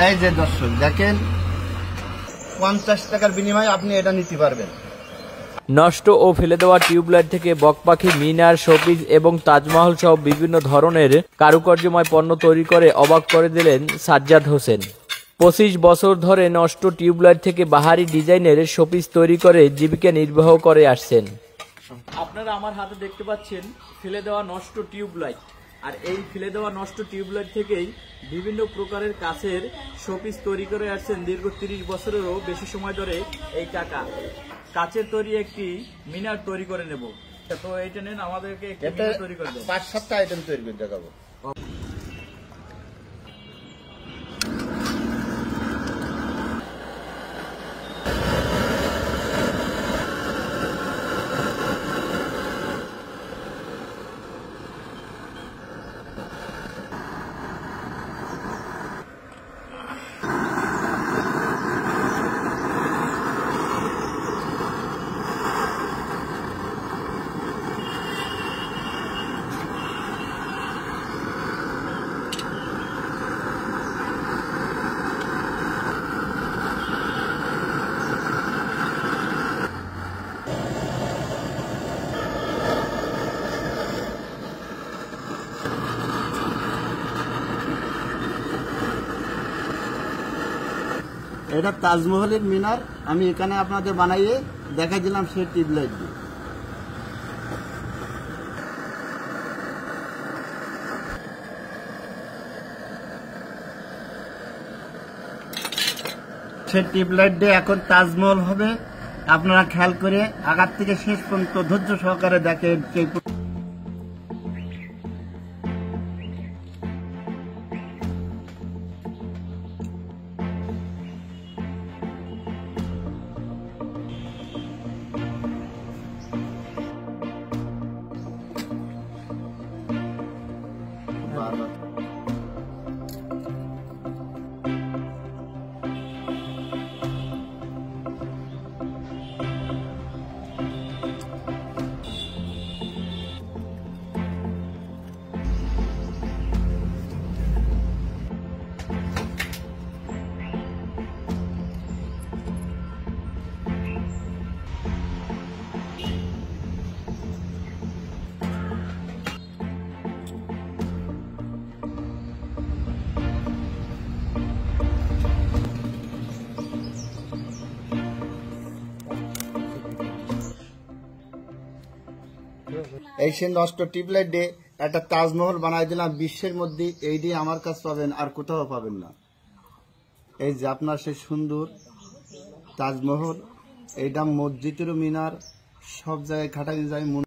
এই যে দর্শক দেখেন, 50 টাকার বিনিময়ে আপনি এটা নিতে পারবেন। নষ্ট ও ফেলে দেওয়া টিউবলাইট থেকে বকপাখি, মিনার, শোপিস এবং তাজমহল সহ বিভিন্ন ধরনের কারুকার্যময় পণ্য তৈরি করে অবাক করে দিলেন সাজ্জাদ হোসেন। 25 বছর ধরে নষ্ট টিউবলাইট থেকে বাহারি ডিজাইনের শোপিস তৈরি করে জীবিকা নির্বাহ করে আসছেন। আপনারা আমার হাতে দেখতে পাচ্ছেন ফেলে দেওয়া নষ্ট টিউবলাইট, আর এই ফেলে দেওয়া নষ্ট টিউবলাইট থেকেই বিভিন্ন প্রকারের কাচের শোপিস তৈরি করে আসছেন দীর্ঘ 30 বছরেরও বেশি সময় ধরে। এই কাকা কাচের তৈরি একটি মিনার তৈরি করে নেব, তো এইটা নেন, আমাদেরকে একটি মিনার তৈরি করে দেন। 5-7টা আইটেম তৈরি করে দেখাবো। এটা তাজমহলের মিনার আমি এখানে আপনাদের বানাইয়ে দেখা দিলাম সেই টিউবলাইট দিয়ে। সেই টিউবলাইট দিয়ে এখন তাজমহল হবে। আপনারা খেয়াল করে আগার থেকে শেষ পর্যন্ত ধৈর্য সহকারে দেখেন। এই সে নষ্ট টিউবলাইট দিয়ে একটা তাজমহল বানাই দিলাম বিশ্বের মধ্যে। এই দিয়ে আমার কাছে পাবেন, আর কোথাও পাবেন না। এই যে আপনার সেই সুন্দর তাজমহল, এইটা মসজিদের মিনার, সব জায়গায় খাটাই যায়।